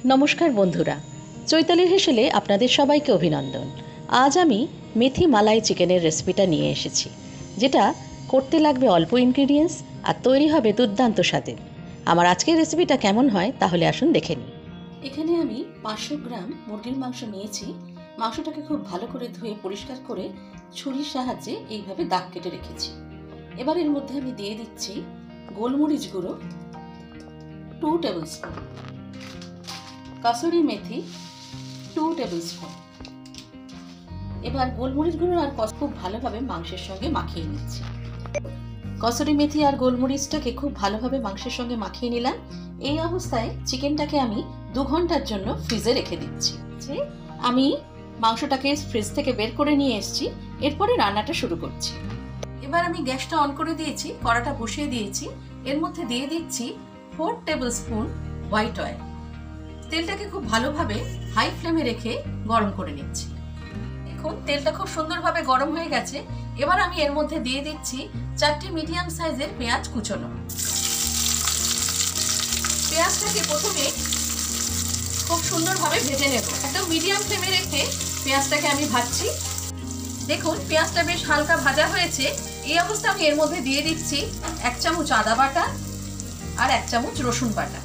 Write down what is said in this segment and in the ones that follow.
নমস্কার বন্ধুরা, চৈতালির হেসেলে আপনাদের সবাইকে অভিনন্দন। আজ আমি মেথি মালাই চিকেনের রেসিপিটা নিয়ে এসেছি, যেটা করতে লাগবে অল্প ইনগ্রিডিয়েন্টস আর তৈরি হবে দুর্দান্ত স্বাদের। আমার আজকের রেসিপিটা কেমন হয় তাহলে আসুন দেখে নিই। এখানে আমি 500 গ্রাম মুরগির মাংস নিয়েছি। মাংসটাকে খুব ভালো করে ধুয়ে পরিষ্কার করে ছুরির সাহায্যে এইভাবে দাগ কেটে রেখেছি। এবার এর মধ্যে আমি দিয়ে দিচ্ছি গোলমরিচ গুঁড়ো 2 টেবিল স্পুন, কাসুরি মেথি 2 টেবিল স্পুন। এবার গোলমরিচ গুঁড়ো আর খুব ভালোভাবে মাংসের সঙ্গে মাখিয়ে নিচ্ছি। কসুরি মেথি আর গোলমরিচটাকে খুব ভালোভাবে মাংসের সঙ্গে মাখিয়ে নিলাম। এই অবস্থায় চিকেনটাকে আমি 2 ঘন্টার জন্য ফ্রিজে রেখে দিচ্ছি। আমি মাংসটাকে ফ্রিজ থেকে বের করে নিয়ে এসেছি, এরপরে রান্নাটা শুরু করছি। এবার আমি গ্যাসটা অন করে দিয়েছি, কড়াটা বসিয়ে দিয়েছি। এর মধ্যে দিয়ে দিচ্ছি 4 টেবিল স্পুন হোয়াইট অয়েল। তেলটাকে খুব ভালোভাবে হাই ফ্লেমে রেখে গরম করে নিচ্ছি। দেখুন তেলটা খুব সুন্দরভাবে গরম হয়ে গেছে। এবার আমি এর মধ্যে দিয়ে দিচ্ছি 4টে মিডিয়াম সাইজের পেঁয়াজ কুচোনো। পেঁয়াজটাকে প্রথমে খুব সুন্দরভাবে ভেজে নেব। একদম মিডিয়াম ফ্লেমে রেখে পেঁয়াজটাকে আমি ভাজছি। দেখুন পেঁয়াজটা বেশ হালকা ভাজা হয়েছে। এই অবস্থা আমি এর মধ্যে দিয়ে দিচ্ছি 1 চামচ আদা বাটা আর 1 চামচ রসুন বাটা।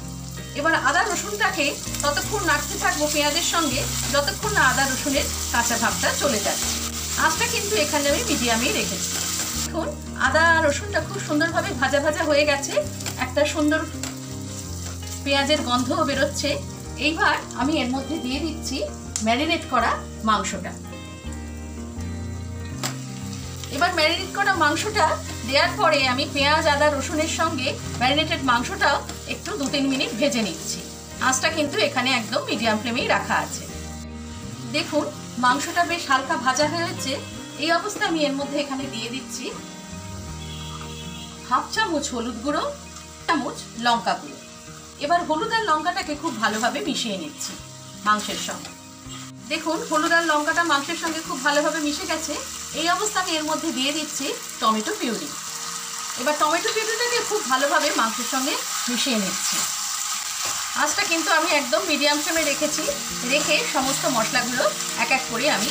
এবার আদা রসুনটাকে ততক্ষণ নাড়তে থাকবো পেঁয়াজের সঙ্গে যতক্ষণ না আদা রসুনের কাঁচা ভাবটা চলে যাচ্ছে। আঁচটা কিন্তু এখানে আমি মিডিয়ামেই রেখেছি। দেখুন আদা রসুনটা খুব সুন্দরভাবে ভাজা ভাজা হয়ে গেছে, একটা সুন্দর পেঁয়াজের গন্ধও বেরোচ্ছে। এইবার আমি এর মধ্যে দিয়ে দিচ্ছি ম্যারিনেট করা মাংসটা। এবার ম্যারিনেট করা মাংসটা দেওয়ার পরে আমি পেঁয়াজ আদা রসুনের সঙ্গে ম্যারিনেটেড মাংসটাও একটু 2-3 মিনিট ভেজে নিচ্ছি। আঁচটা কিন্তু এখানে একদম মিডিয়াম ফ্লেমেই রাখা আছে। দেখুন মাংসটা বেশ হালকা ভাজা হয়েছে। এই অবস্থা আমি এর মধ্যে এখানে দিয়ে দিচ্ছি 1/2 চামচ হলুদ গুঁড়ো, 1 চামচ লঙ্কা গুঁড়ো। এবার হলুদ আর লঙ্কাটাকে খুব ভালোভাবে মিশিয়ে নিচ্ছি মাংসের সঙ্গে। দেখুন হলুদ আর লঙ্কাটা মাংসের সঙ্গে খুব ভালোভাবে মিশে গেছে। এই অবস্থা আমি এর মধ্যে দিয়ে দিচ্ছি টমেটো পিউরি। এবার টমেটো পিউরিটাকে খুব ভালোভাবে মাংসের সঙ্গে মিশিয়ে নিচ্ছি। আঁচটা কিন্তু আমি একদম মিডিয়াম ফ্লেমে রেখেছি। রেখে সমস্ত মশলাগুলো এক এক করে আমি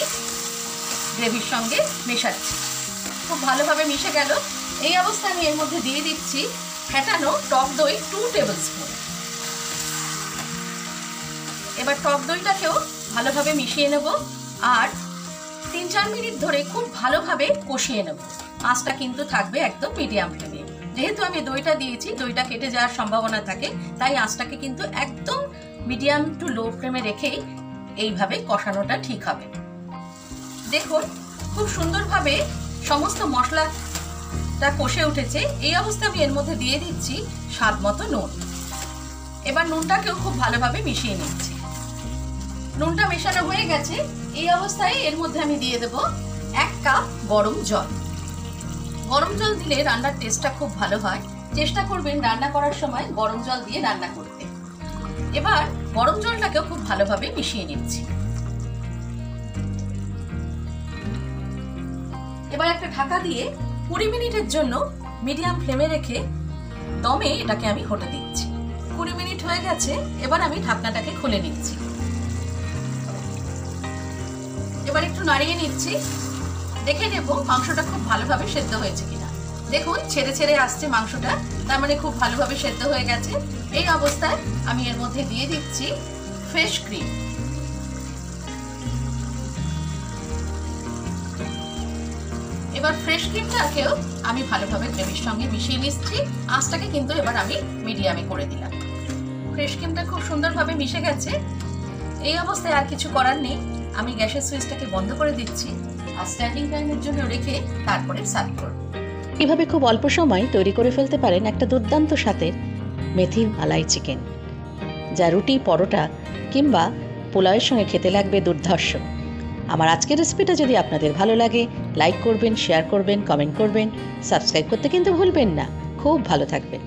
গ্রেভির সঙ্গে মেশাচ্ছি। খুব ভালোভাবে মিশে গেল। এই অবস্থা আমি এর মধ্যে দিয়ে দিচ্ছি ফেটানো টক দই 2 টেবিল স্পুন। এবার টক দইটাকেও ভালোভাবে মিশিয়ে নেব আর 3-4 মিনিট ধরে খুব ভালোভাবে কষিয়ে নেব। আঁচটা কিন্তু থাকবে একদম মিডিয়াম ফ্লেমে। যেহেতু আমি দইটা দিয়েছি, দইটা কেটে যাওয়ার সম্ভাবনা থাকে, তাই আঁচটাকে কিন্তু একদম মিডিয়াম টু লো ফ্লেমে রেখেই এইভাবে কষানোটা ঠিক হবে। দেখুন খুব সুন্দরভাবে সমস্ত মশলাটা কষে উঠেছে। এই অবস্থা আমি এর মধ্যে দিয়ে দিচ্ছি স্বাদ মতো নুন। এবার নুনটাকেও খুব ভালোভাবে মিশিয়ে নিচ্ছি। নুনটা মেশানো হয়ে গেছে। এই অবস্থায় এর মধ্যে আমি দিয়ে দেব 1 কাপ গরম জল। গরম জল দিলে রান্নার টেস্টটা খুব ভালো হয়। চেষ্টা করবেন রান্না করার সময় গরম জল দিয়ে রান্না করতে। এবার গরম জলটাকেও খুব ভালোভাবে মিশিয়ে নিচ্ছি। এবার একটা ঢাকা দিয়ে 20 মিনিটের জন্য মিডিয়াম ফ্লেমে রেখে দমে এটাকে আমি হতে দিচ্ছি। 20 মিনিট হয়ে গেছে। এবার আমি ঢাকনাটাকে খুলে নিচ্ছি। এবার একটু নাড়িয়ে নিচ্ছি, দেখে নেব মাংসটা খুব ভালোভাবে সেদ্ধ হয়েছে কিনা। দেখুন ছেড়ে ছেড়ে আসছে মাংসটা, তার মানে খুব ভালোভাবে সেদ্ধ হয়ে গেছে। এই অবস্থায় আমি এর মধ্যে দিয়ে দিচ্ছি ফ্রেশ ক্রিম। এবার ফ্রেশ ক্রিমটাকেও আমি ভালোভাবে গ্রেভির সঙ্গে মিশিয়ে নিচ্ছি। আঁচটাকে কিন্তু এবার আমি মিডিয়ামে করে দিলাম। ফ্রেশ ক্রিমটা খুব সুন্দরভাবে মিশে গেছে। এই অবস্থায় আর কিছু করার নেই, আমি গ্যাসের সুইচটাকে বন্ধ করে দিচ্ছি আর স্ট্যান্ডিং টাইমের জন্য রেখে তারপরে সার্ভ করব। এভাবে খুব অল্প সময় তৈরি করে ফেলতে পারেন একটা দুর্দান্ত স্বাদের মেথি মালাই চিকেন, যা রুটি, পরোটা কিংবা পোলাওয়ের সঙ্গে খেতে লাগবে দুর্ধর্ষ। আমার আজকের রেসিপিটা যদি আপনাদের ভালো লাগে লাইক করবেন, শেয়ার করবেন, কমেন্ট করবেন, সাবস্ক্রাইব করতে কিন্তু ভুলবেন না। খুব ভালো থাকবেন।